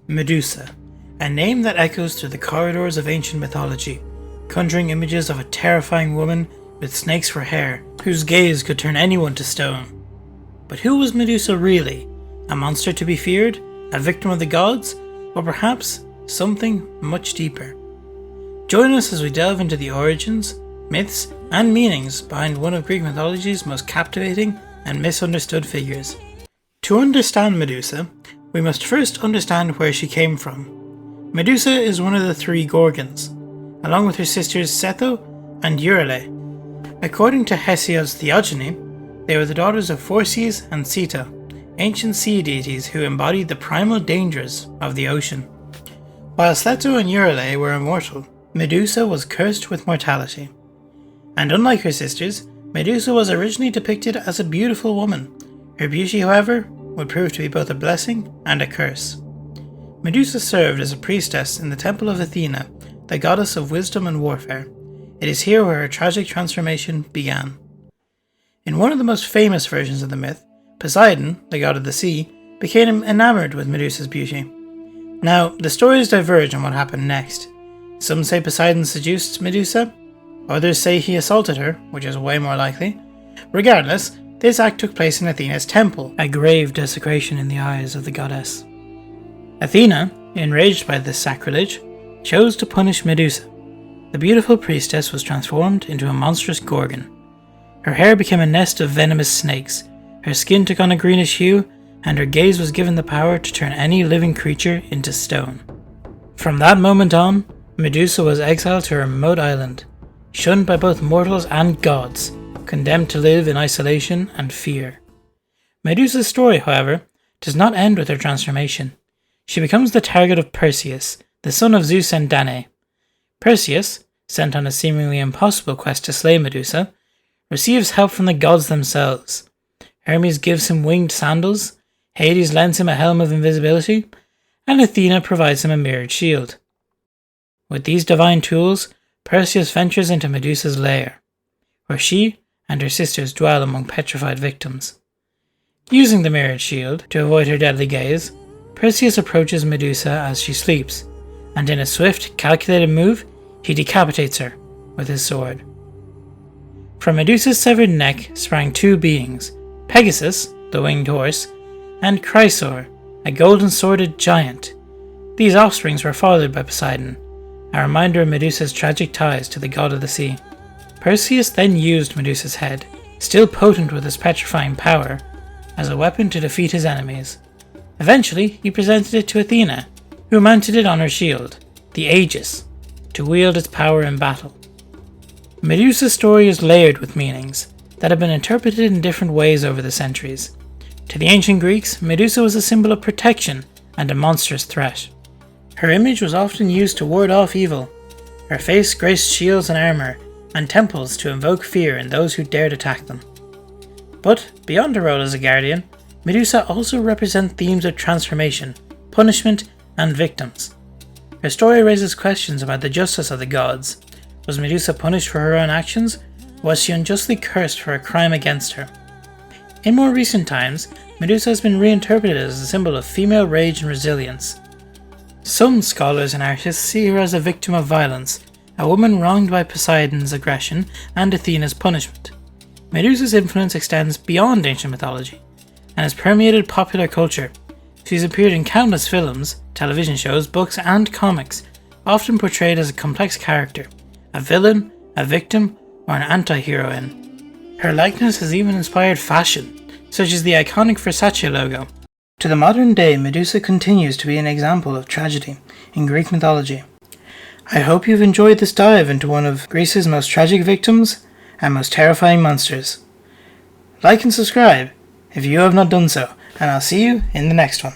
Medusa, a name that echoes through the corridors of ancient mythology, conjuring images of a terrifying woman with snakes for hair, whose gaze could turn anyone to stone. But who was Medusa really? A monster to be feared? A victim of the gods? Or perhaps something much deeper? Join us as we delve into the origins, myths, and meanings behind one of Greek mythology's most captivating and misunderstood figures. To understand Medusa, we must first understand where she came from. Medusa is one of the three Gorgons, along with her sisters Setho and Euryale. According to Hesiod's Theogony, they were the daughters of Phorcys and Ceto, ancient sea deities who embodied the primal dangers of the ocean. While Setho and Euryale were immortal, Medusa was cursed with mortality. And unlike her sisters, Medusa was originally depicted as a beautiful woman. Her beauty, however, would prove to be both a blessing and a curse. Medusa served as a priestess in the temple of Athena, the goddess of wisdom and warfare. It is here where her tragic transformation began. In one of the most famous versions of the myth, Poseidon, the god of the sea, became enamored with Medusa's beauty. Now, the stories diverge on what happened next. Some say Poseidon seduced Medusa, others say he assaulted her, which is way more likely. Regardless, this act took place in Athena's temple, a grave desecration in the eyes of the goddess. Athena, enraged by this sacrilege, chose to punish Medusa. The beautiful priestess was transformed into a monstrous gorgon. Her hair became a nest of venomous snakes, her skin took on a greenish hue, and her gaze was given the power to turn any living creature into stone. From that moment on, Medusa was exiled to a remote island, shunned by both mortals and gods, condemned to live in isolation and fear. Medusa's story, however, does not end with her transformation. She becomes the target of Perseus, the son of Zeus and Danae. Perseus, sent on a seemingly impossible quest to slay Medusa, receives help from the gods themselves. Hermes gives him winged sandals, Hades lends him a helm of invisibility, and Athena provides him a mirrored shield. With these divine tools, Perseus ventures into Medusa's lair, where she and her sisters dwell among petrified victims. Using the mirrored shield to avoid her deadly gaze, Perseus approaches Medusa as she sleeps, and in a swift, calculated move, he decapitates her with his sword. From Medusa's severed neck sprang two beings, Pegasus, the winged horse, and Chrysaor, a golden-sworded giant. These offsprings were fathered by Poseidon, a reminder of Medusa's tragic ties to the god of the sea. Perseus then used Medusa's head, still potent with his petrifying power, as a weapon to defeat his enemies. Eventually, he presented it to Athena, who mounted it on her shield, the Aegis, to wield its power in battle. Medusa's story is layered with meanings that have been interpreted in different ways over the centuries. To the ancient Greeks, Medusa was a symbol of protection and a monstrous threat. Her image was often used to ward off evil. Her face graced shields and armour, and temples to invoke fear in those who dared attack them. But, beyond her role as a guardian, Medusa also represents themes of transformation, punishment, and victims. Her story raises questions about the justice of the gods. Was Medusa punished for her own actions, or was she unjustly cursed for a crime against her? In more recent times, Medusa has been reinterpreted as a symbol of female rage and resilience. Some scholars and artists see her as a victim of violence, a woman wronged by Poseidon's aggression and Athena's punishment. Medusa's influence extends beyond ancient mythology, and has permeated popular culture. She's appeared in countless films, television shows, books, and comics, often portrayed as a complex character, a villain, a victim, or an anti-heroine. Her likeness has even inspired fashion, such as the iconic Versace logo. To the modern day, Medusa continues to be an example of tragedy in Greek mythology. I hope you've enjoyed this dive into one of Greece's most tragic victims and most terrifying monsters. Like and subscribe if you have not done so, and I'll see you in the next one.